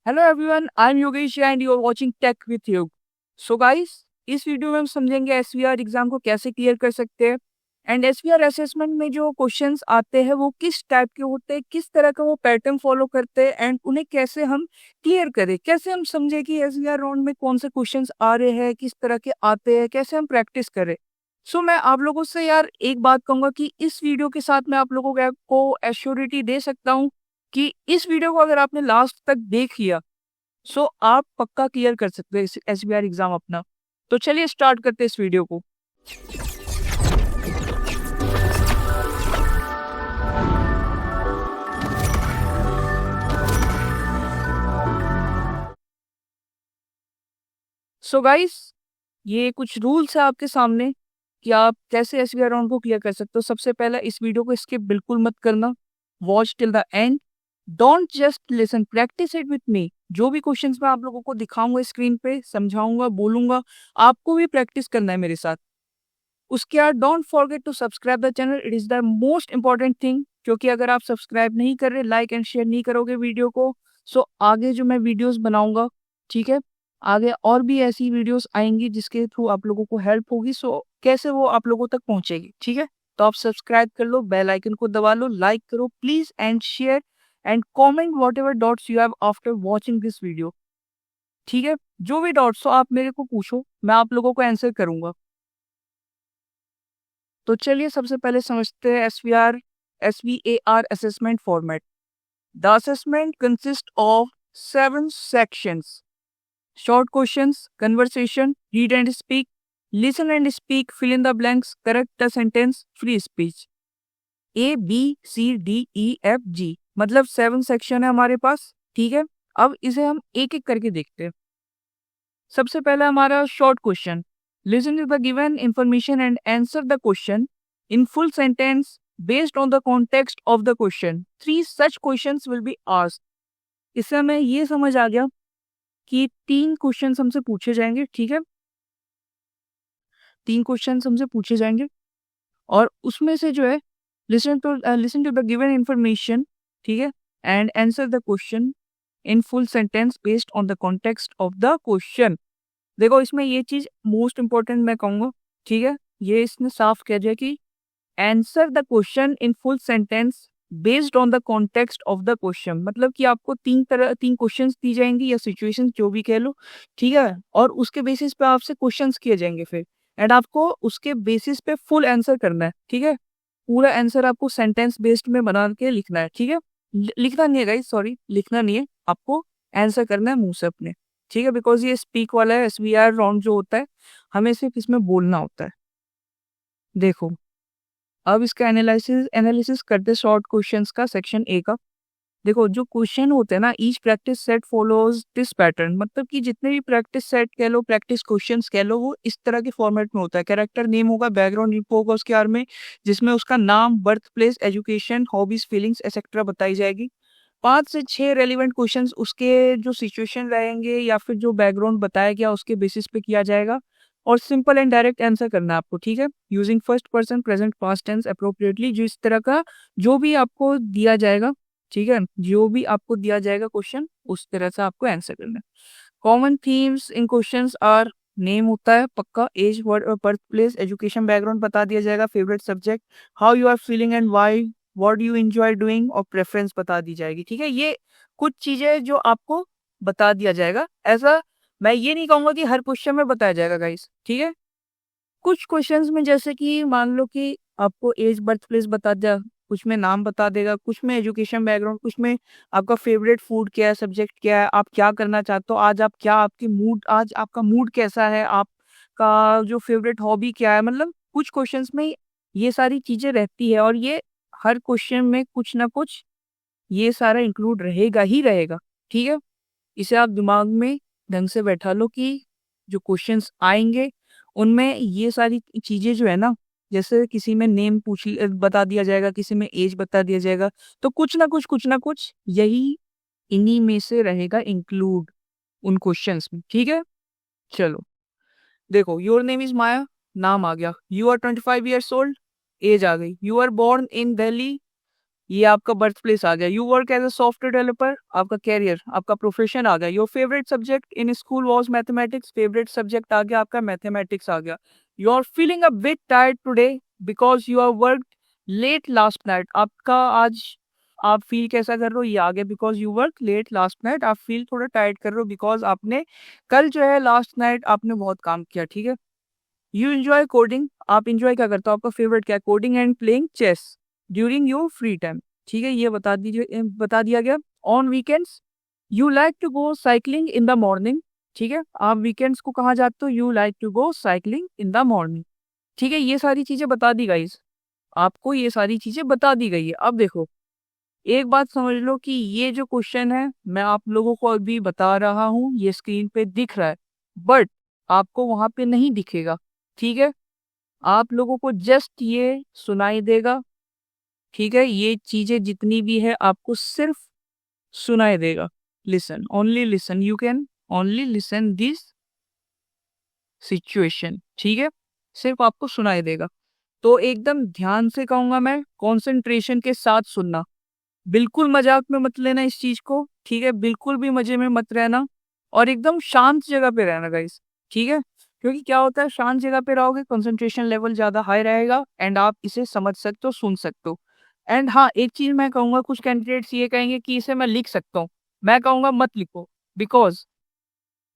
Hello everyone, I am Yogesh and you are watching tech with Yog. So guys, इस video में हम समझेंगे SVR exam को कैसे क्लियर कर सकते हैं एंड एसवीआर असेसमेंट में जो क्वेश्चंस आते हैं वो किस टाइप के होते हैं, किस तरह का वो पैटर्न फॉलो करते हैं एंड उन्हें कैसे हम क्लियर करें, कैसे हम समझे कि एसवीआर राउंड में कौन से क्वेश्चंस आ रहे हैं, किस तरह के आते हैं, कैसे हम प्रैक्टिस करें। सो मैं आप लोगों से यार एक बात कहूंगा कि इस वीडियो के साथ मैं आप लोगों को एश्योरिटी दे सकता हूँ कि इस वीडियो को अगर आपने लास्ट तक देख लिया सो आप पक्का क्लियर कर सकते हैं एसबीआई एग्जाम अपना। तो चलिए स्टार्ट करते हैं इस वीडियो को। सो गाइस, ये कुछ रूल्स है आपके सामने कि आप कैसे एसबीआई राउंड को क्लियर कर सकते हो। सबसे पहला, इस वीडियो को स्किप बिल्कुल मत करना, watch till the end, don't just listen, practice it with me. जो भी क्वेश्चंस मैं आप लोगों को दिखाऊंगा स्क्रीन पे, समझाऊंगा, बोलूंगा, आपको भी प्रैक्टिस करना है मेरे साथ। उसके बाद don't forget to subscribe the channel, it is the most important thing, क्योंकि अगर आप सब्सक्राइब नहीं कर रहे, लाइक एंड शेयर नहीं करोगे वीडियो को, सो आगे जो मैं वीडियोस बनाऊंगा, ठीक है, आगे और भी ऐसी वीडियोस आएंगी जिसके थ्रू आप लोगों को हेल्प होगी। सो कैसे वो आप लोगों तक पहुंचेगी, ठीक है। तो आप सब्सक्राइब कर लो, बेल आइकन को दबा लो, लाइक करो please and share and comment what ever doubts you have after watching this video, ठीक है। जो भी डाउट्स हो आप मेरे को पूछो, मैं आप लोगों को आंसर करूंगा। तो चलिए सबसे पहले समझते हैं SVR assessment format. The assessment consist of 7 sections: short questions, conversation, read and speak, listen and speak, fill in the blanks, correct the sentence, free speech। ABCDEFG मतलब 7 सेक्शन है हमारे पास, ठीक है। अब इसे हम एक एक करके देखते हैं। सबसे पहला हमारा short question, listen to the given information and answer the question in full sentence based on the context of the question, 3 such questions will be asked। इससे हमें ये समझ आ गया कि 3 क्वेश्चन हमसे पूछे जाएंगे, ठीक है। 3 क्वेश्चन हमसे पूछे जाएंगे और उसमें से जो है listen to the given information, ठीक है, and answer the question in full sentence based on the context of the question. देखो इसमें ये चीज मोस्ट इंपॉर्टेंट मैं कहूंगा, ठीक है। ये इसने साफ कह दिया कि answer the question in full sentence based on the context of the question, मतलब कि आपको 3 क्वेश्चंस दी जाएंगी या सिचुएशंस जो भी कह लो, ठीक है, और उसके बेसिस पे आपसे क्वेश्चंस किए जाएंगे फिर, एंड आपको उसके बेसिस पे फुल आंसर करना है, ठीक है। पूरा आंसर आपको सेंटेंस बेस्ड में बना के लिखना है, ठीक है। लिखना नहीं है गाइस, सॉरी, लिखना नहीं है, आपको आंसर करना है मुंह से अपने, ठीक है, बिकॉज ये स्पीक वाला है। एसवीआर राउंड जो होता है हमें सिर्फ इसमें बोलना होता है। देखो अब इसका एनालिसिस एनालिसिस करते शॉर्ट क्वेश्चंस का, सेक्शन ए का। देखो जो क्वेश्चन होते हैं ना, each practice set follows this pattern, मतलब कि जितने भी प्रैक्टिस सेट कह लो, प्रैक्टिस क्वेश्चंस कह लो, वो इस तरह के फॉर्मेट में होता है। कैरेक्टर नेम होगा, बैकग्राउंड इन्फो होगा उसके बारे में, जिसमें उसका नाम, birth place, education, hobbies, feelings etcetera बताई जाएगी। 5 से 6 रेलिवेंट क्वेश्चंस उसके जो सिचुएशन रहेंगे या फिर जो बैकग्राउंड बताया गया उसके बेसिस पे किया जाएगा, और सिंपल एंड डायरेक्ट आंसर करना है आपको, ठीक है, using first person present past tense appropriately. जो इस तरह का जो भी आपको दिया जाएगा, ठीक है, जो भी आपको दिया जाएगा क्वेश्चन, उस तरह से आपको आंसर करना है। Common themes in questions are, name होता है पक्का, एज, वर्ड और बर्थ प्लेस, एजुकेशन बैकग्राउंड बता दिया जाएगा, favourite subject, how you are feeling and why, what you enjoy doing, और प्रेफरेंस बता दी जाएगी, ठीक है। ये कुछ चीजें जो आपको बता दिया जाएगा। ऐसा मैं ये नहीं कहूंगा कि हर क्वेश्चन में बताया जाएगा गाइस, ठीक है। कुछ क्वेश्चंस में जैसे कि मान लो कि आपको एज, बर्थ प्लेस बता दिया, कुछ में नाम बता देगा, कुछ में एजुकेशन बैकग्राउंड, कुछ में आपका फेवरेट फूड क्या है, सब्जेक्ट क्या है, आप क्या करना चाहते हो, आज आप क्या, आपकी मूड, आज आपका मूड कैसा है, आपका जो फेवरेट हॉबी क्या है, मतलब कुछ क्वेश्चंस में ये सारी चीजें रहती है, और ये हर क्वेश्चन में कुछ ना कुछ ये सारा इंक्लूड रहेगा ही रहेगा, ठीक है। इसे आप दिमाग में ढंग से बैठा लो कि जो क्वेश्चंस आएंगे उनमें ये सारी चीजें जो है ना, जैसे किसी में नेम बता दिया जाएगा, किसी में एज बता दिया जाएगा, तो कुछ ना कुछ यही इन्हीं में से रहेगा इंक्लूड उन क्वेश्चंस में, ठीक है। चलो देखो, योर नेम इज माया, नाम आ गया, you are 25 years old, age आ गई, you are born in Delhi, ये आपका बर्थ प्लेस आ गया। You work as a software developer, आपका कैरियर, आपका प्रोफेशन आ गया। Your favourite subject in school was mathematics, favourite subject आ गया आपका मैथमेटिक्स आ गया। You are feeling a bit tired today because you are work late last night, आपका आज आप फील कैसा कर रहे हो, ये आ गया because you work late last night, आप फील थोड़ा टायर्ड कर रहे हो बिकॉज आपने कल जो है लास्ट नाइट आपने बहुत काम किया, ठीक है। यू एंजॉय कोडिंग, आप इंजॉय क्या करते हो, आपका फेवरेट क्या है, coding and playing chess during your free time, ठीक है, ये बता दिया गया। On weekends you like to go cycling in the morning, ठीक है, आप वीकेंड्स को कहाँ जाते हो, you like to go cycling in the morning, ठीक है, ये सारी चीजें बता दी गाइस, आपको ये सारी चीजें बता दी गई है। अब देखो एक बात समझ लो कि ये जो क्वेश्चन है मैं आप लोगों को अभी बता रहा हूँ, ये स्क्रीन पे दिख रहा है बट आपको वहां पे नहीं दिखेगा, ठीक है, आप लोगों को जस्ट ये सुनाई देगा, ठीक है, ये चीजें जितनी भी है आपको सिर्फ सुनाई देगा। Listen, only listen, you can only listen this situation, ठीक है, सिर्फ आपको सुनाई देगा। तो एकदम ध्यान से कहूंगा मैं, कंसंट्रेशन के साथ सुनना, बिल्कुल मजाक में मत लेना इस चीज को, ठीक है, बिल्कुल भी मजे में मत रहना और एकदम शांत जगह पे रहना गाइस, ठीक है, क्योंकि क्या होता है शांत जगह पे रहोगे कंसंट्रेशन लेवल ज्यादा हाई रहेगा एंड आप इसे समझ सकते हो, सुन सकते हो। एंड हाँ एक चीज मैं कहूंगा, कुछ कैंडिडेट्स ये कहेंगे कि इसे मैं लिख सकता हूँ, मैं कहूंगा मत लिखो, बिकॉज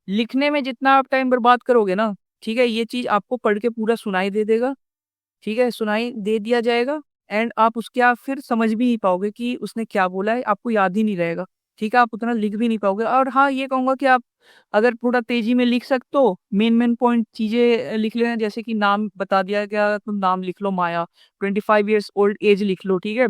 लिखने में जितना आप टाइम बर्बाद करोगे ना, ठीक है, ये चीज आपको पढ़ के पूरा सुनाई दे देगा, ठीक है, सुनाई दे दिया जाएगा एंड आप उसके आप फिर समझ भी नहीं पाओगे कि उसने क्या बोला है, आपको याद ही नहीं रहेगा, ठीक है, आप उतना लिख भी नहीं पाओगे। और हाँ ये कहूंगा कि आप अगर थोड़ा तेजी में लिख सकते हो, मेन मेन पॉइंट चीजें लिख लेना, जैसे कि नाम बता दिया गया, तुम नाम लिख लो माया, 25 ईयर्स ओल्ड एज लिख लो, ठीक है,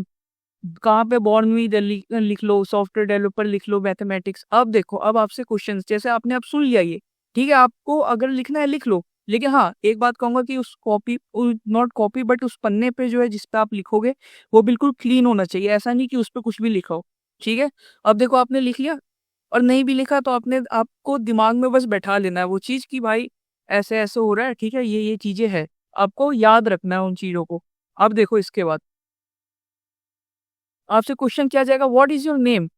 कहाँ पे बॉर्न हुई लिख लो, सॉफ्टवेयर डेवलपर लिख लो, मैथमेटिक्स। अब देखो अब आपसे क्वेश्चंस जैसे आपने अब सुन लिया ये, ठीक है, आपको अगर लिखना है लिख लो, लेकिन हाँ एक बात कहूंगा कि उस कॉपी, नॉट कॉपी बट उस पन्ने पे जो है जिस पे आप लिखोगे वो बिल्कुल क्लीन होना चाहिए, ऐसा नहीं कि उस पे कुछ भी लिखा हो, ठीक है। अब देखो आपने लिख लिया और नहीं भी लिखा तो आपने आपको दिमाग में बस बैठा लेना है वो चीज कि भाई ऐसे ऐसे हो रहा है, ठीक है, ये चीजें है, आपको याद रखना है उन चीजों को। अब देखो इसके बाद आपसे क्वेश्चन किया जाएगा व्हाट इज योर नेम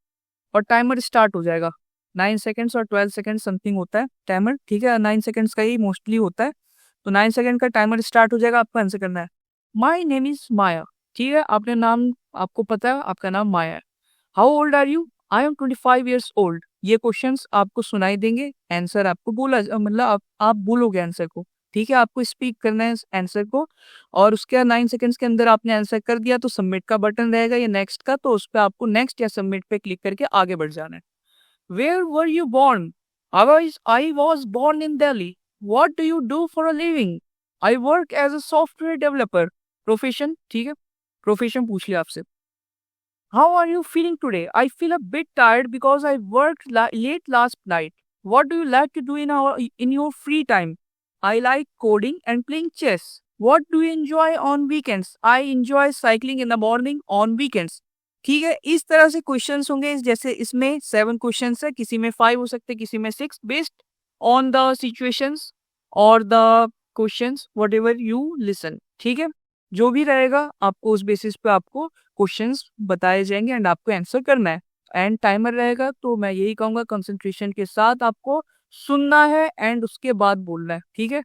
और टाइमर स्टार्ट हो जाएगा, 9 सेकेंड्स और 12 सेकेंड समथिंग होता है टाइमर, ठीक है, 9 सेकेंड्स का ही मोस्टली होता है, तो 9 सेकेंड का टाइमर स्टार्ट हो जाएगा, आपको आंसर करना है माई नेम इज माया, ठीक है, आपने नाम आपको पता है आपका नाम माया है। How old are you, I am 25 years old, ये क्वेश्चंस आपको सुनाई देंगे, आंसर आपको बोला मतलब आप बोलोगे आंसर को, ठीक है, आपको स्पीक करना है आंसर को और उसके बाद 9 सेकेंड्स के अंदर आपने आंसर कर दिया तो सबमिट का बटन रहेगा या नेक्स्ट का, तो उस पर आपको नेक्स्ट या सबमिट पे क्लिक करके आगे बढ़ जाना है। Where were you born, I was born in Delhi, what do you do for a living, I work as a software developer, profession, ठीक है, प्रोफेशन पूछ लिया आपसे। How are you feeling today? I feel a bit tired because I worked late last night. What do you like to do in your free time? I like coding and playing chess. What do you enjoy on weekends? I enjoy cycling in the morning on weekends. ठीक है, इस तरह से questions होंगे, जैसे इसमें 7 questions है, किसी में 5 हो सकते हैं, किसी में 6, बेस्ड ऑन द सिचुएशंस और the questions what ever you listen, ठीक है, जो भी रहेगा आपको उस बेसिस पे आपको क्वेश्चंस बताए जाएंगे एंड आपको आंसर करना है एंड टाइमर रहेगा, तो मैं यही कहूंगा कंसंट्रेशन के साथ आपको सुनना है एंड उसके बाद बोलना है, ठीक है,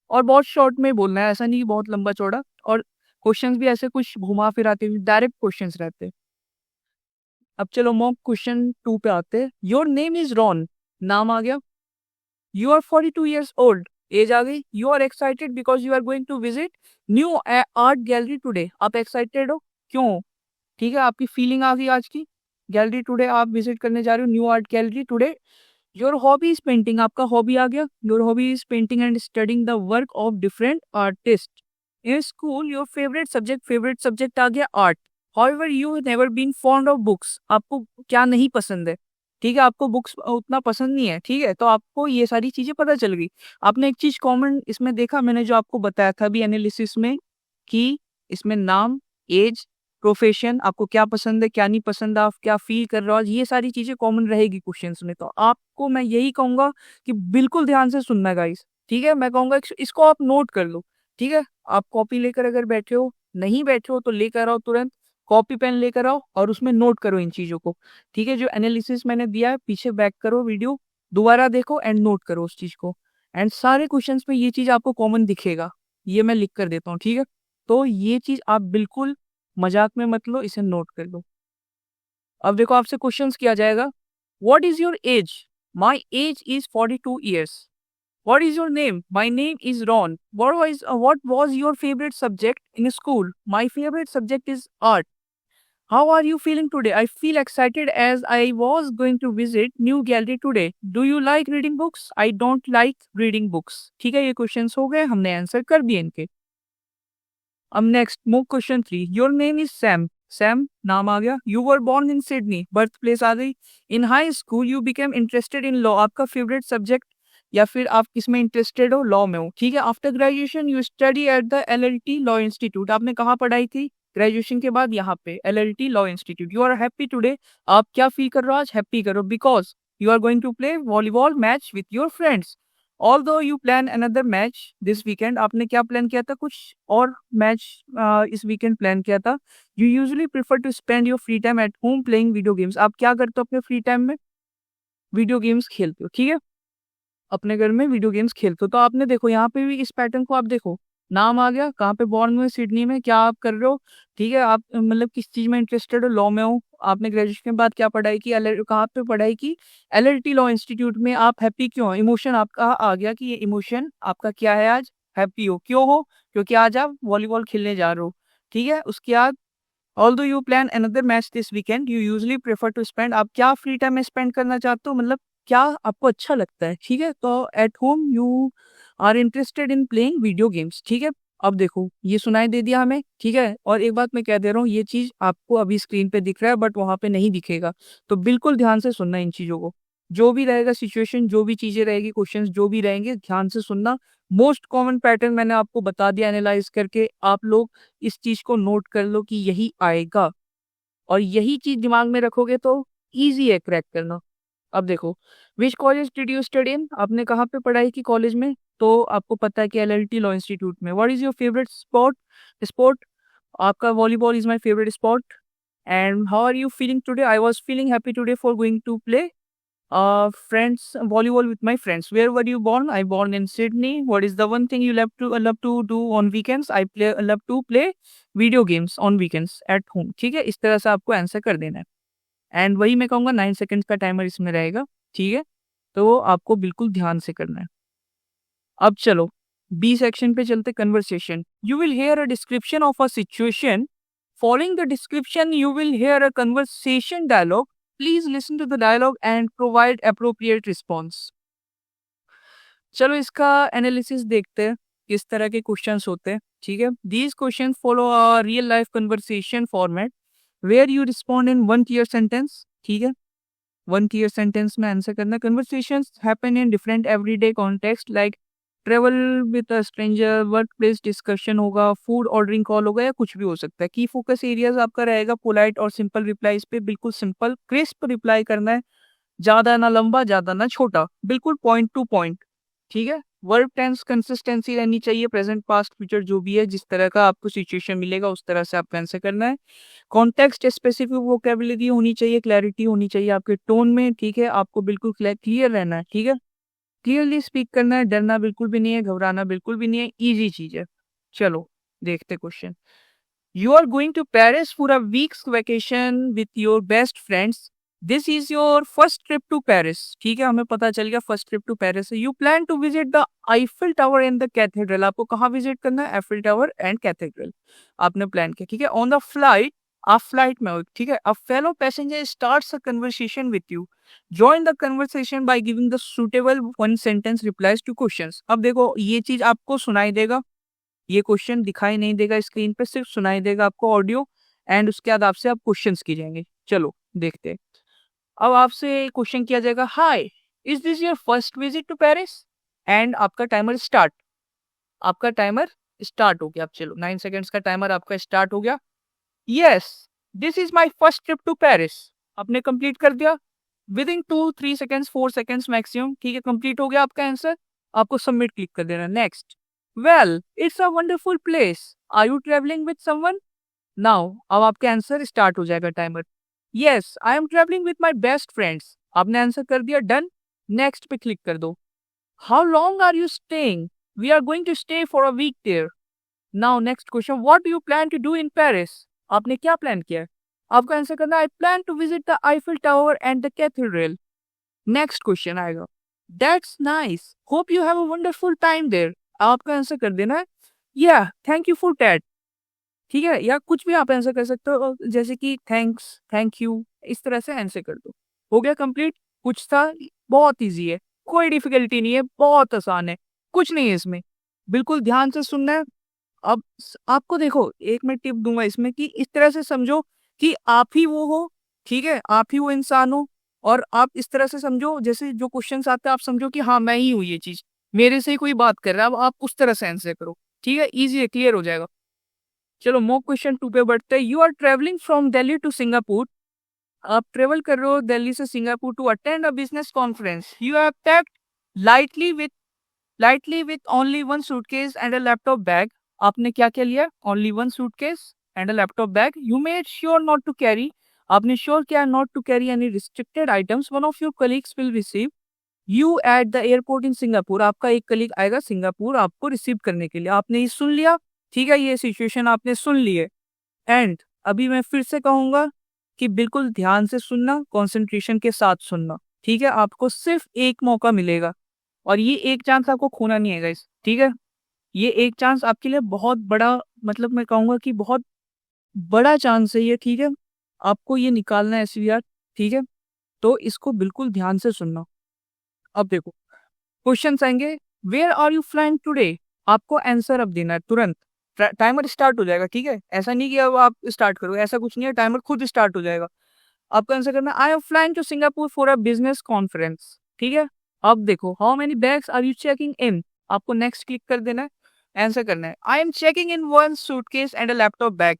और बहुत शॉर्ट में बोलना है, ऐसा नहीं कि बहुत लंबा चौड़ा, और क्वेश्चंस भी ऐसे कुछ घुमा फिराते हुए डायरेक्ट क्वेश्चंस रहते हैं। अब चलो मॉक क्वेश्चन 2 पे आते हैं। योर नेम इज रॉन, नाम आ गया। You are 42 years old, age आ गई। You are excited because you are going to visit new art gallery today, आप एक्साइटेड हो क्यों, ठीक है, आपकी फीलिंग आ गई आज की, गैलरी टुडे आप विजिट करने जा रहे हो, new art gallery today. Your hobby is painting, आपका हॉबी आ गया, your hobby is painting and studying the work of different artist. In school your favourite subject आ गया art. However you never been fond of books, आपको क्या नहीं पसंद है, ठीक है, आपको बुक्स उतना पसंद नहीं है, ठीक है, तो आपको ये सारी चीजें पता चल गई। आपने एक चीज कॉमन इसमें देखा, मैंने जो आपको बताया था अभी एनालिसिस में, कि इसमें नाम, एज, प्रोफेशन, आपको क्या पसंद है क्या नहीं पसंद, आप क्या फील कर रहे हो, ये सारी चीजें कॉमन रहेगी क्वेश्चंस में, तो आपको मैं यही कहूंगा कि बिल्कुल ध्यान से सुनना गाइस, ठीक है, मैं कहूंगा इसको आप नोट कर लो, ठीक है, आप कॉपी लेकर अगर बैठे हो, नहीं बैठे हो तो लेकर आओ तुरंत, कॉपी पेन लेकर आओ और उसमें नोट करो इन चीज़ों को, ठीक है। जो एनालिसिस मैंने दिया है पीछे बैक करो वीडियो, दोबारा देखो एंड नोट करो उस चीज़ को। एंड सारे क्वेश्चंस में ये चीज़ आपको कॉमन दिखेगा, ये मैं लिख कर देता हूँ, ठीक है। तो ये चीज़ आप बिल्कुल मजाक में मत लो, इसे नोट कर लो। अब देखो आपसे क्वेश्चंस किया जाएगा, what is your age? My age is 42 years. What is your name? My name is Ron. What was your favorite subject in school? My favorite subject is art. How are you feeling today? I feel excited as I was going to visit new gallery today. Do you like reading books? I don't like reading books. ठीक है, ये questions हो गए, हमने answer कर दिए इनके। अब next move question 3। Your name is Sam. Sam नाम आ गया। You were born in Sydney, birth place आ गई। In high school you became interested in law, आपका फेवरेट सब्जेक्ट या फिर आप किसमें इंटरेस्टेड हो, लॉ में हो, ठीक है। After graduation you study at the LLT law institute, आपने कहाँ पढ़ाई थी ग्रेजुएशन के बाद? यहाँ पे LLT law institute. You are happy today, आप क्या फील कर रहे हो आज? हैप्पी करो, because you are going to play volleyball match with your friends. Although you plan another match this weekend, आपने क्या प्लान किया था? कुछ और मैच इस वीकेंड प्लान किया था। You usually prefer to spend your free time at home playing video games, आप क्या करते हो अपने फ्री टाइम में? वीडियो गेम्स खेलते हो, ठीक है, अपने घर में वीडियो गेम्स खेलते हो। तो आपने देखो यहाँ पे भी इस पैटर्न को आप देखो, नाम आ गया, कहाँ पे बॉर्न हुए? सिडनी में। क्या आप कर रहे हो, ठीक है, आप मतलब किस चीज में इंटरेस्टेड हो? लॉ में हो। आपने ग्रेजुएशन के बाद क्या पढ़ाई की? कहाँ पे पढ़ाई की? LLT लॉ इंस्टीट्यूट में। आप हैप्पी क्यों हो? इमोशन आपका आ गया कि ये इमोशन आपका क्या है आज? हैप्पी हो। क्यों हो? क्योंकि आज आप वॉलीबॉल खेलने जा रहे हो, ठीक है। उसके बाद although you plan another match this weekend you usually prefer to spend, आप क्या फ्री टाइम में स्पेंड करना चाहते हो, मतलब क्या आपको अच्छा लगता है, ठीक है। तो at home you are interested in playing video games, ठीक है। अब देखो ये सुनाई दे दिया हमें, ठीक है। और एक बात मैं कह दे रहा हूँ, ये चीज आपको अभी स्क्रीन पे दिख रहा है बट वहां पे नहीं दिखेगा, तो बिल्कुल ध्यान से सुनना इन चीजों को। जो भी रहेगा सिचुएशन, जो भी चीजें रहेगी, क्वेश्चन जो भी रहेंगे, ध्यान से सुनना। मोस्ट कॉमन पैटर्न मैंने आपको बता दिया एनालाइज करके, आप लोग इस चीज को नोट कर लो कि यही आएगा और यही चीज दिमाग में रखोगे तो इजी है क्रैक करना। अब देखो, which college did you study in, आपने कहाँ पे पढ़ाई की कॉलेज में? तो आपको पता है कि LLT लॉ इंस्टीट्यूट में। What is your favourite sport? आपका volleyball is my favourite sport. And how are you feeling today? I was feeling happy today for going to play friends volleyball with my friends. Where were you born? I born in Sydney. What is the one thing you love to do on weekends? I love to play video games on weekends at home. ठीक है, इस तरह से आपको answer कर देना है। And वही मैं कहूँगा 9 सेकंड्स का टाइमर इसमें रहेगा, ठीक है। तो आपको बिल्कुल ध्यान से करना है। अब चलो बी सेक्शन पे चलते, conversation. You will hear a description of a situation, following the description you will hear a conversation dialogue, please listen to the dialogue and provide appropriate response. चलो इसका एनालिसिस देखते हैं, किस तरह के क्वेश्चंस होते हैं, ठीक है। These question follow a real life conversation format where you respond in 1 clear sentence, ठीक है। 1 clear सेंटेंस में आंसर करना। Conversations happen in different everyday context like travel with a stranger, work place discussion होगा, food ordering call होगा, या कुछ भी हो सकता है। की फोकस एरियाज आपका रहेगा पोलाइट और सिंपल रिप्लाईज पे, बिल्कुल सिंपल क्रिस्प रिप्लाई करना है, ज्यादा ना लंबा ज्यादा ना छोटा, बिल्कुल पॉइंट टू पॉइंट, ठीक है। वर्ब टेंस कंसिस्टेंसी रहनी चाहिए, प्रेजेंट पास्ट फ्यूचर जो भी है, जिस तरह का आपको सिचुएशन मिलेगा उस तरह से आपको आंसर करना है। कॉन्टेक्स्ट स्पेसिफिक वोकेबुलरी होनी चाहिए, क्लैरिटी होनी चाहिए आपके टोन में, ठीक है। आपको बिल्कुल क्लियर रहना है, ठीक है। क्लियरली स्पीक करना है, डरना बिल्कुल भी नहीं है, घबराना बिल्कुल भी नहीं है, इजी चीज है। चलो देखते question. You are going to Paris for a week's vacation with your best friends. This is your first trip to Paris. ठीक है, हमें पता चल गया फर्स्ट ट्रिप टू पेरिस है। You plan to visit the Eiffel Tower and the Cathedral. आपको कहाँ visit करना है? Eiffel Tower and Cathedral आपने प्लान किया, ठीक है। On the flight, आप फ्लाइट में हो, ठीक है। A fellow passenger starts a conversation with you. Join the conversation by giving the suitable one sentence replies to questions. अब देखो ये चीज आपको सुनाई देगा, ये क्वेश्चन दिखाई नहीं देगा स्क्रीन पे, सिर्फ सुनाई देगा आपको ऑडियो, एंड उसके बाद आपसे आप क्वेश्चंस किए जाएंगे। चलो देखते हैं। अब आपसे क्वेश्चन किया जाएगा, hi is this your first visit to Paris? And आपका टाइमर स्टार्ट, आपका टाइमर स्टार्ट हो गया। अब चलो 9 सेकेंड्स का टाइमर आपका स्टार्ट हो गया। Yes this is my first trip to Paris, आपने कंप्लीट कर दिया विद इन 2-3 सेकेंड्स 4 सेकेंड्स मैक्सिमम, ठीक है। कंप्लीट हो गया आपका आंसर, आपको सबमिट क्लिक कर देना। Next, well, it's a wonderful place. Are you traveling with someone? Now अब आपका आंसर स्टार्ट हो जाएगा timer. Yes, I am travelling with my best friends. आपने आंसर कर दिया, डन। नेक्स्ट पे क्लिक कर दो। How long are you staying? We are going to stay for a week there. Now next question, what do you plan to do in Paris? आपने क्या plan किया है? आपको आंसर करना है, I plan to visit the Eiffel tower and the cathedral. Next question आएगा, that's nice, hope you have a wonderful time there. आपका answer कर देना है, या थैंक यू फॉर दैट। ठीक है, या कुछ भी आप आंसर कर सकते हो, जैसे कि थैंक्स, थैंक यू, इस तरह से आंसर कर दो। हो गया कंप्लीट। कुछ था, बहुत इजी है, कोई डिफिकल्टी नहीं है, बहुत आसान है, कुछ नहीं है इसमें। बिल्कुल ध्यान से सुनना है। अब आपको देखो, एक मैं टिप दूंगा इसमें कि इस तरह से समझो कि आप ही वो हो, ठीक है, आप ही वो इंसान हो। और आप इस तरह से समझो, जैसे जो क्वेश्चंस आते हैं आप समझो कि हाँ मैं ही हूँ ये चीज, मेरे से ही कोई बात कर रहा है। अब आप उस तरह से आंसर करो, ठीक है, इजी है, क्लियर हो जाएगा। चलो मॉक क्वेश्चन 2 पे बढ़ते हैं। You are travelling from Delhi to Singapore. आप ट्रेवल कर रहे हो दिल्ली से Singapore to attend a business conference. You have packed lightly with only one suitcase and a laptop bag. आपने क्या क्या लिया? Only one suitcase and a laptop bag. You made sure not to carry, आपने sure किया not to carry any restricted items one of your colleagues will receive you at the airport in Singapore. आपका एक colleague आएगा Singapore आपको receive करने के लिए। आपने ये सुन लिया, ठीक है, ये सिचुएशन आपने सुन ली है। एंड अभी मैं फिर से कहूंगा कि बिल्कुल ध्यान से सुनना, कंसंट्रेशन के साथ सुनना, ठीक है। आपको सिर्फ एक मौका मिलेगा और ये एक चांस आपको खोना नहीं है गाइस, ठीक है। ये एक चांस आपके लिए बहुत बड़ा, मतलब मैं कहूंगा कि बहुत बड़ा चांस है ये, ठीक है। आपको ये निकालना है एसवीआर, ठीक है। तो इसको बिल्कुल ध्यान से सुनना। अब देखो क्वेश्चन आएंगे, where are you flying today? आपको आंसर अब देना है तुरंत। टाइमर स्टार्ट हो जाएगा, ठीक है। ऐसा नहीं कि अब आप स्टार्ट करोगे, ऐसा कुछ नहीं है, टाइमर खुद स्टार्ट हो जाएगा। आपको आंसर करना है, I am flying to Singapore for a business conference, ठीक है। अब देखो, how many bags are you checking in? आपको नेक्स्ट क्लिक कर देना है, आंसर करना है, I am checking in one suitcase and a laptop bag.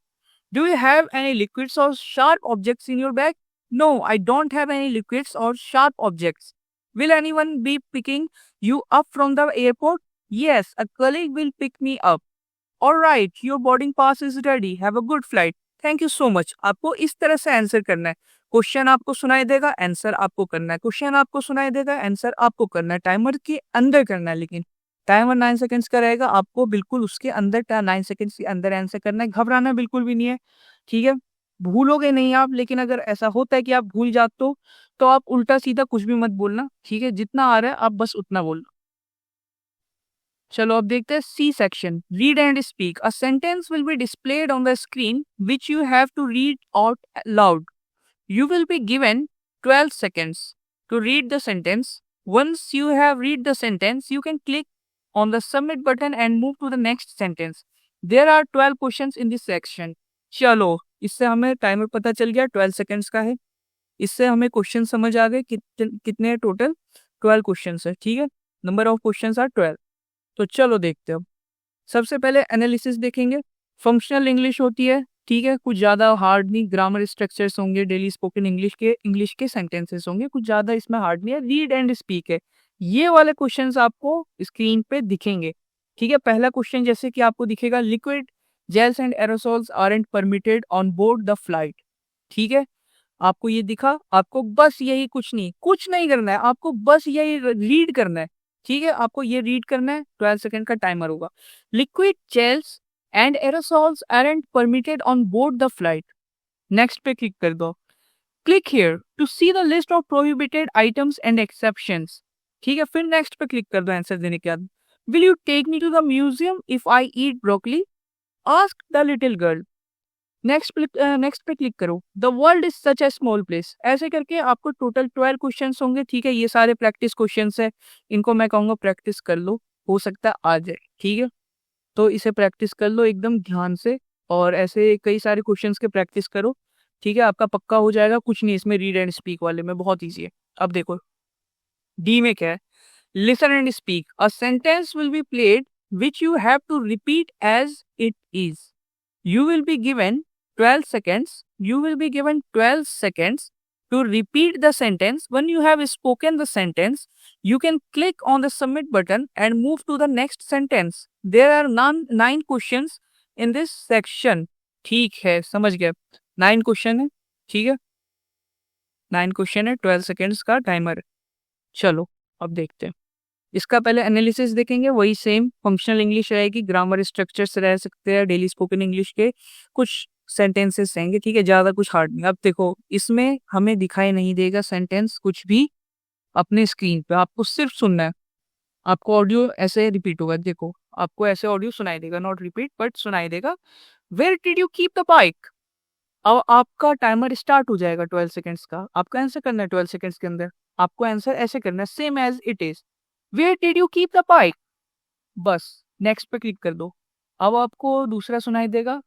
Do you have any liquids or sharp objects in your bag? No, I don't have any liquids or sharp objects. Will anyone be picking you up from the airport? Yes, a colleague will pick me up. All right, your boarding pass is ready. Have a good flight. Thank you so much. आपको इस तरह से answer करना है। Question आपको सुनाई देगा, answer आपको करना है। क्वेश्चन आपको सुनाई देगा, आंसर आपको करना है। टाइमर के अंदर करना है, लेकिन टाइमर 9 सेकंड्स का रहेगा, आपको बिल्कुल उसके अंदर 9 सेकंड्स के अंदर आंसर करना है। घबराना बिल्कुल भी नहीं है, ठीक है। भूलोगे नहीं आप, लेकिन अगर ऐसा होता है कि आप भूल जाते हो तो आप उल्टा सीधा कुछ भी मत बोलना, ठीक है। जितना आ रहा है आप बस उतना बोलना। चलो अब देखते हैं C section, read and speak. A sentence will be displayed on the screen which you have to read out loud. You will be given 12 seconds to read the sentence. Once you have read the sentence, you can click on the submit button and move to the next sentence. There are 12 questions in this section. चलो, इससे हमें timer पता चल गया 12 seconds का है। इससे हमें क्वेश्चन समझ आ गए कितने टोटल 12 क्वेश्चंस है, ठीक है। Number of questions are 12। तो चलो देखते हैं। सबसे पहले एनालिसिस देखेंगे। फंक्शनल इंग्लिश होती है, ठीक है, कुछ ज़्यादा हार्ड नहीं। ग्रामर स्ट्रक्चर्स होंगे, डेली स्पोकन इंग्लिश के सेंटेंसेस होंगे, कुछ ज़्यादा इसमें हार्ड नहीं है। रीड एंड स्पीक है, ये वाले क्वेश्चंस आपको स्क्रीन पे दिखेंगे, ठीक है। पहला क्वेश्चन जैसे कि आपको दिखेगा, liquid gels and aerosols aren't permitted on board the flight, ठीक है। आपको ये दिखा, आपको बस यही, कुछ नहीं करना है, आपको बस यही रीड करना है, ठीक है। आपको ये रीड करना है, 12 सेकंड का टाइमर होगा। Liquid gels and aerosols aren't permitted on board the flight. Next पे क्लिक कर दो। Click here to see the list of prohibited items and exceptions, ठीक है। फिर नेक्स्ट पे क्लिक कर दो आंसर देने के बाद। Will you take me to the museum if I eat broccoli? Ask the little girl. Next पे क्लिक करो। The world is such a small place. ऐसे करके आपको टोटल 12 क्वेश्चन होंगे, ठीक है। ये सारे प्रैक्टिस क्वेश्चन है, इनको मैं कहूँगा प्रैक्टिस कर लो, हो सकता है आ जाए, ठीक है। तो इसे प्रैक्टिस कर लो एकदम ध्यान से, और ऐसे कई सारे क्वेश्चंस के प्रैक्टिस करो, ठीक है। आपका पक्का हो जाएगा। कुछ नहीं इसमें, रीड एंड स्पीक वाले में बहुत ईजी है। अब देखो डी में क्या है, listen and speak. A sentence will be played which you have to repeat as it is. You will be given 12 seconds. You will be given 12 seconds to repeat the sentence. When you have spoken the sentence, you can click on the submit button and move to the next sentence. There are 9 questions in this section. ठीक है, समझ गया। 9 question है, ठीक है? 9 question है, 12 seconds का timer है। चलो, अब देखते हैं। इसका पहले एनालिसिस देखेंगे, वही सेम फंक्शनल इंग्लिश रहेगी, ग्रामर स्ट्रक्चर्स रह सकते हैं, डेली स्पोकन इंग्लिश के कुछ सेंटेंसेस रहेंगे, ठीक है? ज़्यादा कुछ हार्ड नहीं। अब देखो, इसमें हमें दिखाई नहीं देगा सेंटेंस कुछ भी अपने स्क्रीन पे, आपको सिर्फ सुनना है। आपको ऑडियो ऐसे रिपीट होगा, देखो, आपको ऐसे ऑडियो सुनाई देगा, नॉट रिपीट बट सुनाई देगा। Where did you keep the bike? अब आपका टाइमर स्टार्ट हो जाएगा 12 सेकंड्स का। आपको आंसर करना है 12 सेकंड्स के अंदर। आपको आंसर ऐसे करना है, same as it is. Where did you keep the bike? बस नेक्स्ट पे क्लिक कर दो। अब आपको दूसरा सुनाई देगा,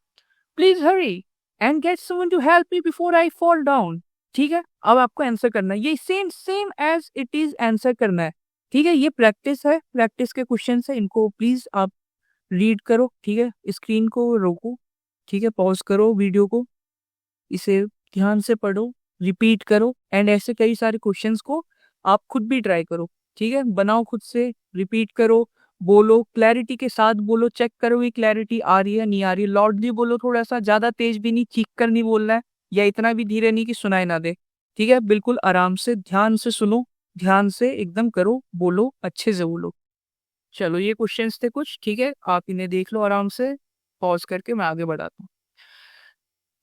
please hurry and get someone to help me before I fall down. ठीक है, अब आपको आंसर करना है, ये same same as it is answer करना है। ठीक है, ये प्रैक्टिस है, प्रैक्टिस के क्वेश्चन है, इनको प्लीज आप रीड करो। ठीक है, स्क्रीन को रोको, ठीक है, पॉज करो वीडियो को, इसे ध्यान से पढ़ो, रिपीट करो एंड ऐसे कई सारे क्वेश्चंस को आप खुद भी ट्राई करो। ठीक है, बनाओ खुद से, रिपीट करो, बोलो, क्लैरिटी के साथ बोलो, चेक करो कि क्लैरिटी आ रही है नहीं आ रही है। लाउडली बोलो, थोड़ा सा, ज्यादा तेज भी नहीं, चीख कर नहीं बोलना है, या इतना भी धीरे नहीं कि सुनाई ना दे। ठीक है, बिल्कुल आराम से, ध्यान से सुनो, ध्यान से एकदम करो, बोलो, अच्छे से बोलो। चलो, ये क्वेश्चंस थे कुछ, ठीक है, आप इन्हें देख लो आराम से, पॉज करके मैं आगे बढ़ाता हूँ।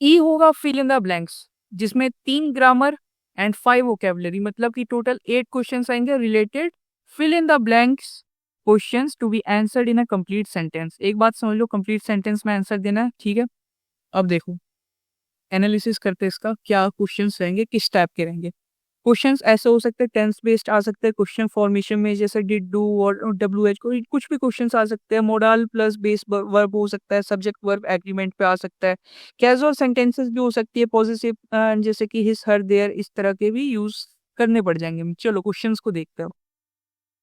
ई होगा फिल इन द ब्लैंक्स, जिसमें 3 ग्रामर एंड 5 वोकेबलरी, मतलब कि टोटल 8 क्वेश्चंस आएंगे related fill in the blanks questions to be answered in a complete sentence. एक बात समझ लो, कंप्लीट सेंटेंस में आंसर देना है। ठीक है, अब देखो एनालिसिस करते हैं इसका, क्या क्वेश्चंस रहेंगे, किस टाइप के रहेंगे। क्वेश्चंस ऐसे हो सकते हैं, टेंस बेस्ड आ सकते हैं क्वेश्चन फॉर्मेशन में, जैसे डिड, डू और WH, को कुछ भी क्वेश्चंस आ सकते हैं। मोडाल प्लस बेस वर्ब हो सकता है, सब्जेक्ट वर्ब एग्रीमेंट पे आ सकता है। कैजुअल सेंटेंसेस भी हो सकती है, पॉजिटिव, जैसे कि हिज, हर, देयर, इस तरह के भी यूज करने पड़ जाएंगे। चलो क्वेश्चंस को देखते हैं।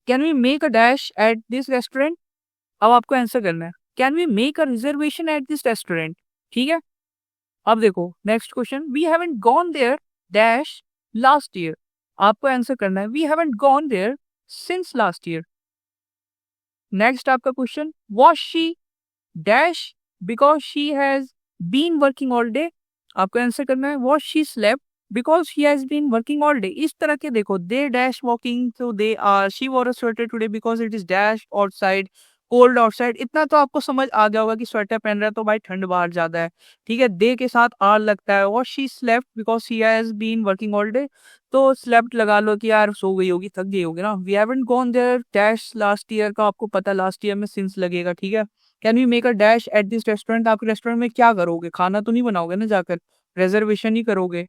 Can we make a dash at this restaurant? अब आपको आंसर करना है, can we make a reservation at this restaurant? ठीक है, अब देखो next question, we haven't gone there dash last year. आपको आंसर करना है, we haven't gone there since last year. Next आपका question, was she dash because she has been working all day? आपको answer करना है, was she slept because she has been working all day. इस तरह के देखो, दे डैश वॉकिंग, तो they are, she wore a sweater today because it is dash outside, cold outside. इतना तो आपको समझ आ गया होगा कि स्वेटर पहन रहा है तो भाई ठंड बाहर ज्यादा है। ठीक है, दे के साथ आर लगता है, और she slept because she has been working all day, तो स्लेप्ट लगा लो कि यार सो गई होगी, थक गई होगी ना। We haven't gone there dash last year का आपको पता, लास्ट ईयर में सिंस लगेगा। ठीक है, can we make a dash at this restaurant? आप रेस्टोरेंट में क्या करोगे, खाना तो नहीं बनाओगे ना जाकर, रिजर्वेशन ही करोगे।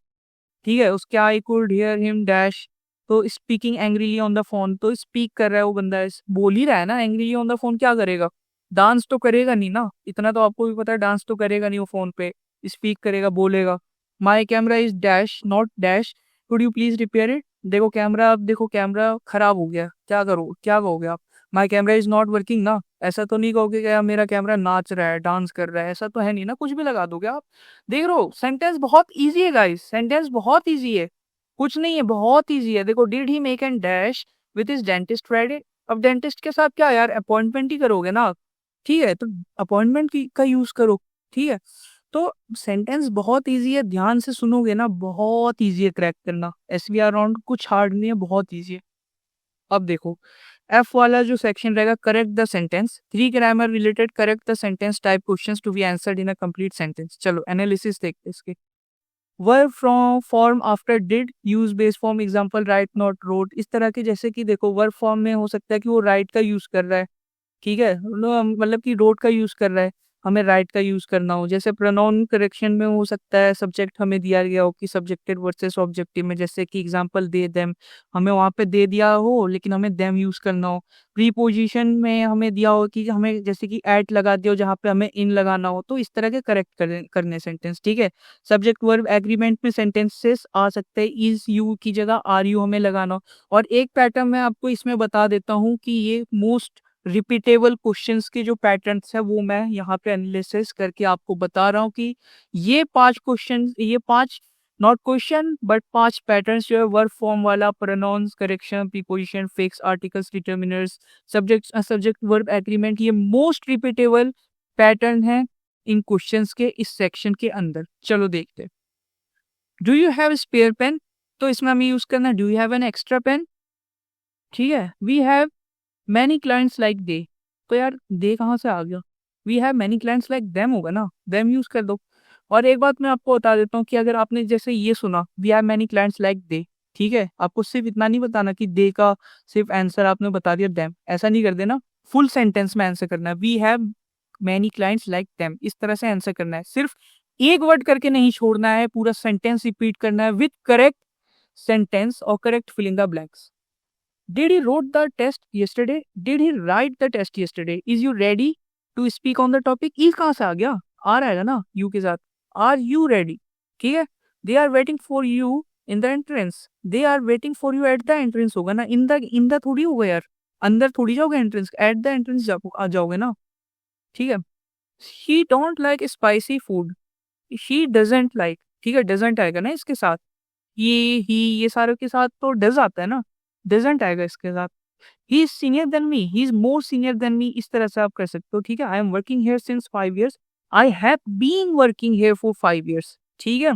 ठीक है, उसके I could hear him dash, तो speaking angrily on the phone, तो स्पीक कर रहा है वो बंदा, बोल ही रहा है ना एंग्रीली ऑन द फोन, क्या करेगा, डांस तो करेगा नहीं ना, इतना तो आपको भी पता है, डांस तो करेगा नहीं वो फोन पे, स्पीक करेगा, बोलेगा। My camera is dash not dash, could you please repair it? देखो कैमरा, अब देखो कैमरा खराब हो गया, क्या करो, क्या कहोगे आप? My camera is not working ना, ऐसा तो नहीं कहोगे कि यार मेरा कैमरा नाच रहा है, डांस कर रहा है, ऐसा तो है नहीं ना, कुछ भी लगा दोगे आप। देख रहे हो, सेंटेंस बहुत इजी है गाइस, सेंटेंस बहुत इजी है, कुछ नहीं है, बहुत इजी है। देखो, did he make an dash with his dentist Friday? अब डेंटिस्ट के साथ क्या यार, अपॉइंटमेंट ही करोगे ना। ठीक है, तो अपॉइंटमेंट का यूज करो। ठीक है, तो सेंटेंस बहुत इजी है, ध्यान से सुनोगे ना, बहुत इजी है क्रैक करना। SVR राउंड कुछ हार्ड नहीं है, बहुत इजी है। अब देखो, F वाला जो सेक्शन रहेगा, correct the sentence, 3 grammar related correct the sentence type questions to be answered in a complete sentence. चलो एनालिसिस देखते हैं इसके। Verb from form after did, use base form, example right not wrote, इस तरह के, जैसे कि देखो वर्ब फॉर्म में हो सकता है कि वो राइट का यूज कर रहा है। ठीक है, मतलब कि रोट का यूज कर रहा है, हमें राइट का यूज करना हो। जैसे प्रोनाउन करेक्शन में हो सकता है सब्जेक्ट हमें दिया गया हो कि सब्जेक्टिव वर्सेस ऑब्जेक्टिव में, जैसे कि एग्जांपल दे देम, हमें वहां पे दे दिया हो लेकिन हमें देम यूज करना हो। प्रीपोजिशन में हमें दिया हो कि हमें जैसे कि एट लगा दिया हो जहाँ पे हमें इन लगाना हो, तो इस तरह के करेक्ट करने सेंटेंस। ठीक है, सब्जेक्ट वर्ब एग्रीमेंट में सेंटेंसेस आ सकते हैं, इज यू की जगह आर यू हमें लगाना हो। और एक पैटर्न मैं आपको इसमें बता देता हूँ कि ये मोस्ट रिपीटेबल क्वेश्चंस के जो पैटर्न्स है वो मैं यहाँ पे एनालिसिस करके आपको बता रहा हूँ कि ये 5 क्वेश्चन, ये 5 नॉट क्वेश्चन बट 5 पैटर्न्स जो है, वर्ब फॉर्म वाला, pronouns correction, preposition, fix, articles, determiners, subject verb agreement, ये मोस्ट रिपीटेबल पैटर्न है इन क्वेश्चंस के इस सेक्शन के अंदर। चलो देखते हैं। Do you have spare pen, तो इसमें हमें यूज करना है do you have an extra pen. ठीक है, we have many clients like they, तो यार दे कहाँ से आ गया, we have many clients like them होगा ना, देम यूज कर दो। और एक बात मैं आपको बता देता हूँ कि अगर आपने जैसे ये सुना we have many clients like they, ठीक है, आपको सिर्फ इतना नहीं बताना कि दे का सिर्फ आंसर आपने बता दिया देम, ऐसा नहीं कर देना, फुल सेंटेंस में आंसर करना है। We have many clients like them, इस तरह से आंसर करना है, सिर्फ एक वर्ड करके नहीं छोड़ना है, पूरा सेंटेंस रिपीट करना है विथ करेक्ट सेंटेंस और correct filling the blanks. Did he wrote the test yesterday? Did he write the test yesterday? Is you ready to speak on the topic? Is कहाँ से आ गया? आ रहेगा ना you के साथ। Are you ready? ठीक है? They are waiting for you in the entrance. They are waiting for you at the entrance होगा ना। in the थोड़ी होगा यार। अंदर थोड़ी जाओगे entrance। At the entrance आ जाओगे ना। ठीक है? She don't like spicy food. She doesn't like. ठीक है, doesn't आएगा ना इसके साथ। ये सारे के साथ तो does आता है ना। doesn't आएगा इसके साथ। He is senior than me, he is more senior than me, इस तरह से आप कर सकते हो। ठीक है, I am working here since 5 years, I have been working here for 5 years। ठीक है,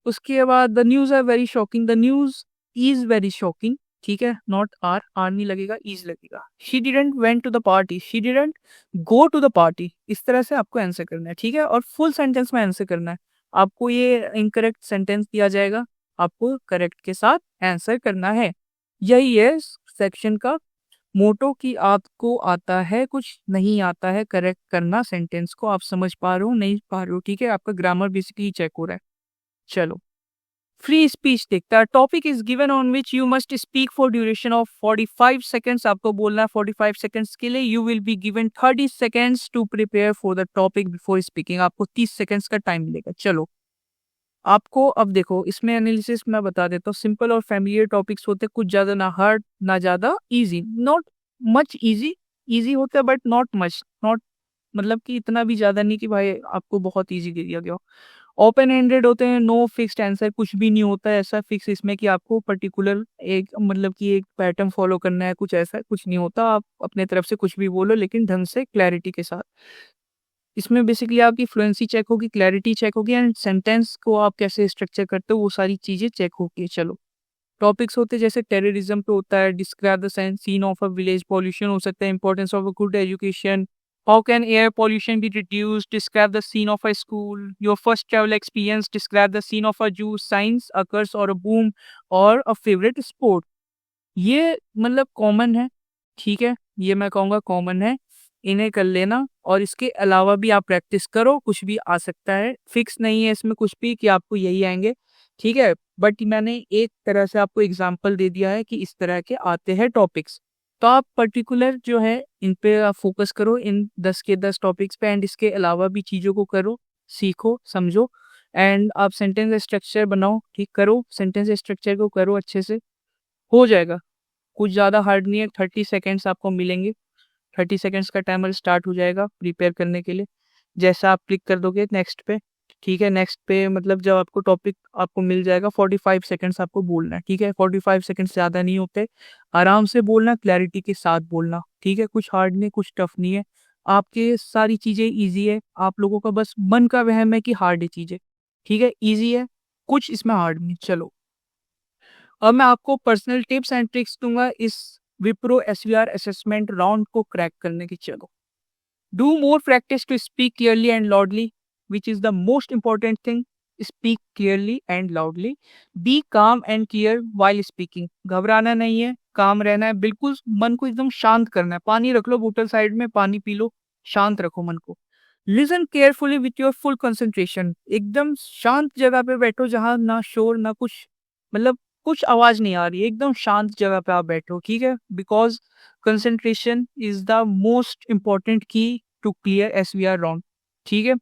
उसके बाद the news are very shocking, the news is very shocking. ठीक है, नॉट आर नहीं लगेगा, इज लगेगा। She didn't went to the party, she didn't go to the party, इस तरह से आपको आंसर करना है। ठीक है, और फुल सेंटेंस में आंसर करना है। आपको ये इनकरेक्ट सेंटेंस दिया जाएगा, आपको करेक्ट के साथ आंसर करना है। यही है सेक्शन का मोटो कि आपको आता है कुछ नहीं आता है करेक्ट करना सेंटेंस को। आप समझ पा रहे हो नहीं पा रहे हो, ठीक है, आपका ग्रामर बेसिकली चेक हो रहा है। चलो, फ्री स्पीच देखता है। Topic is given on which you must speak for duration of 45 seconds. आपको बोलना है 45 सेकेंड्स के लिए। You will be given 30 seconds to prepare for the topic before speaking. आपको 30 सेकेंड्स का टाइम मिलेगा। चलो, आपको अब देखो इसमें एनालिसिस मैं बता देता हूँ। सिंपल और फैमिलियर टॉपिक्स होते हैं, कुछ ज्यादा ना हार्ड ना ज्यादा easy, not much easy, easy होता है बट नॉट मच, नॉट मतलब कि इतना भी ज्यादा नहीं कि भाई आपको बहुत इजी दिया गया हो। ओपन एंडेड होते हैं, नो फिक्स्ड आंसर, कुछ भी नहीं होता है ऐसा फिक्स इसमें कि आपको पर्टिकुलर एक मतलब कि एक पैटर्न फॉलो करना है, कुछ ऐसा कुछ नहीं होता। आप अपने तरफ से कुछ भी बोलो लेकिन ढंग से क्लैरिटी के साथ। इसमें बेसिकली आपकी फ्लुएंसी चेक होगी, क्लैरिटी चेक होगी एंड सेंटेंस को आप कैसे स्ट्रक्चर करते हो वो सारी चीजें चेक होगी। चलो, टॉपिक्स होते हैं जैसे टेररिज्म पे होता है, describe the scene of a village, pollution हो सकता है, importance of a good education, how can air pollution be reduced, describe the scene of a school, your first travel experience, describe the scene of a zoo, science अ कर्स और a boom, और a favourite sport. ये मतलब common है, ठीक है, ये मैं कहूँगा कॉमन है, इन्हें कर लेना। और इसके अलावा भी आप प्रैक्टिस करो, कुछ भी आ सकता है, फिक्स नहीं है इसमें कुछ भी कि आपको यही आएंगे। ठीक है, बट मैंने एक तरह से आपको एग्जाम्पल दे दिया है कि इस तरह के आते हैं टॉपिक्स, तो आप पर्टिकुलर जो है इन पे आप फोकस करो, इन 10 के 10 टॉपिक्स पे, एंड इसके अलावा भी चीज़ों को करो, सीखो, समझो, एंड आप सेंटेंस स्ट्रक्चर बनाओ। ठीक, करो सेंटेंस स्ट्रक्चर को, करो अच्छे से, हो जाएगा। कुछ ज़्यादा हार्ड नहीं है, 30 सेकेंड्स आपको मिलेंगे, 30 सेकेंड्स का टाइमर स्टार्ट हो जाएगा प्रिपेयर करने के लिए। जैसा आप क्लिक कर दोगे नेक्स्ट पे, ठीक है, नेक्स्ट पे मतलब जब आपको टॉपिक आपको मिल जाएगा, 45 सेकेंड्स आपको बोलना है। ठीक है, 45 सेकेंड्स ज़्यादा नहीं होते, आराम से बोलना, क्लैरिटी के साथ बोलना। ठीक है, कुछ हार्ड नहीं, कुछ टफ नहीं है, आपके सारी चीज़ें ईजी है। आप लोगों का बस मन का वहम है कि हार्ड है चीज़ें। ठीक है, ईजी है, कुछ इसमें हार्ड नहीं। चलो, अब मैं आपको पर्सनल टिप्स एंड ट्रिक्स दूंगा इस विप्रो एसवीआर असेसमेंट राउंड को क्रैक करने की। चलो, do more practice to speak clearly and loudly, which is the most important thing. Speak clearly and loudly, be calm and clear while speaking. घबराना नहीं है, काम रहना है, बिल्कुल मन को एकदम शांत करना है। पानी रख लो बोतल साइड में, पानी पी लो, शांत रखो मन को। Listen carefully with your full concentration, एकदम शांत जगह पे बैठो जहां ना शोर ना कुछ, मतलब कुछ आवाज नहीं आ रही है, एकदम शांत जगह पे आप बैठो। ठीक है, because concentration is the most important की टू क्लियर एसवीआर राउंड। ठीक है,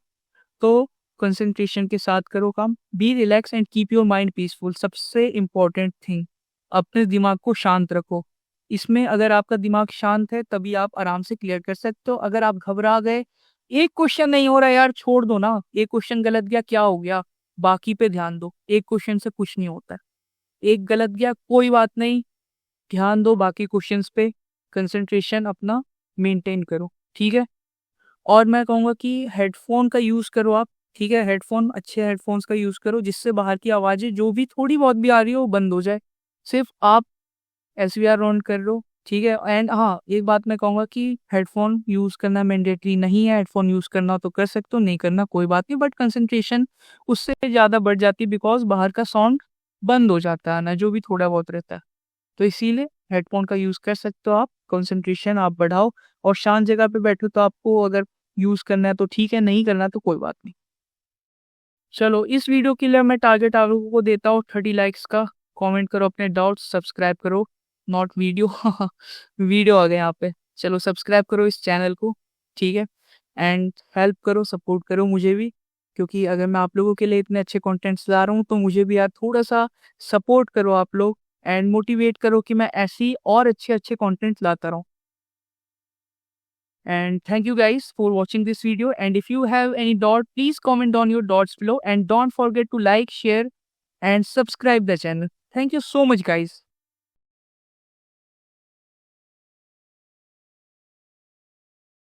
तो कंसंट्रेशन के साथ करो काम। Be relax and keep your mind peaceful, सबसे इंपॉर्टेंट थिंग, अपने दिमाग को शांत रखो। इसमें अगर आपका दिमाग शांत है तभी आप आराम से क्लियर कर सकते हो। अगर आप घबरा गए, एक क्वेश्चन नहीं हो रहा यार, छोड़ दो ना, एक क्वेश्चन गलत गया क्या हो गया, बाकी पे ध्यान दो, एक क्वेश्चन से कुछ नहीं होता है। एक गलत गया कोई बात नहीं, ध्यान दो बाकी क्वेश्चंस पे, कंसंट्रेशन अपना मेंटेन करो। ठीक है, और मैं कहूँगा कि हेडफोन का यूज़ करो आप, ठीक है? हेडफोन, अच्छे हेडफोन्स का यूज़ करो जिससे बाहर की आवाज़ें जो भी थोड़ी बहुत भी आ रही हो वो बंद हो जाए। सिर्फ़ आप एसवीआर ऑन कर लो, ठीक है? एंड हाँ, एक बात मैं कहूँगा कि हेडफ़ोन यूज़ करना मैंडेटरी नहीं है, हेडफ़ोन यूज़ करना हो तो कर सकते हो, नहीं करना कोई बात नहीं, बट कंसंट्रेशन उससे ज़्यादा बढ़ जाती है बिकॉज़ बाहर का साउंड बंद हो जाता है ना, जो भी थोड़ा बहुत रहता है। तो इसीलिए हेडफ़ोन का यूज़ कर सकते हो आप, कंसंट्रेशन आप बढ़ाओ और शांत जगह पे बैठो तो आपको अगर यूज़ करना है तो ठीक है, नहीं करना तो कोई बात नहीं। चलो, इस वीडियो के लिए मैं टारगेट आप लोगों को देता हूँ 30 लाइक्स का। कमेंट करो अपने डाउट्स, सब्सक्राइब करो, नॉट वीडियो वीडियो आ गया यहाँ पे। चलो सब्सक्राइब करो इस चैनल को, ठीक है? एंड हेल्प करो, सपोर्ट करो मुझे भी, क्योंकि अगर मैं आप लोगों के लिए इतने अच्छे कंटेंट्स ला रहा हूँ तो मुझे भी यार थोड़ा-सा सपोर्ट करो आप लोग एंड मोटिवेट करो कि मैं ऐसे ही और अच्छे-अच्छे कंटेंट्स लाता रहूँ। And thank you guys for watching this video. And if you have any doubt, please comment down your doubts below and don't forget to like, share and subscribe the channel. Thank you so much guys.